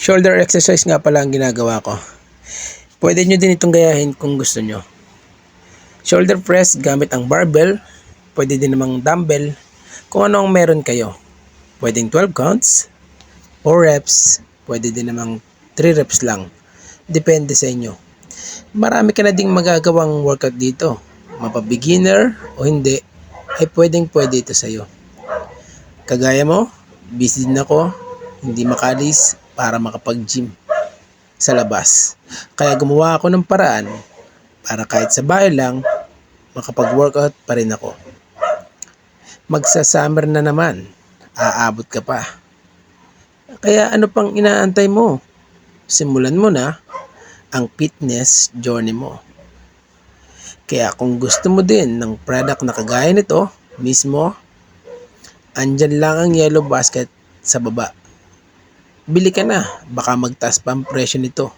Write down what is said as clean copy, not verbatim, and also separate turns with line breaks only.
Shoulder exercise nga pala ang ginagawa ko. Pwede nyo din itong gayahin kung gusto nyo. Shoulder press gamit ang barbell. Pwede din namang dumbbell. Kung ano ang meron kayo. Pwedeng 12 counts, 4 reps, pwede din namang 3 reps lang. Depende sa inyo. Marami ka na ding magagawang workout dito. Mapa-beginner o hindi, ay pwede ito sa'yo. Kagaya mo, busy din ako, hindi makalis para makapag-gym sa labas. Kaya gumawa ako ng paraan para kahit sa bahay lang, makapag-workout pa rin ako. Magsa-summer na naman, aabot ka pa. Kaya ano pang inaantay mo? Simulan mo na ang fitness journey mo. Kaya kung gusto mo din ng product na kagaya nito, mismo, andyan lang ang yellow basket sa baba. Bili ka na, baka magtaas pa ang presyo nito.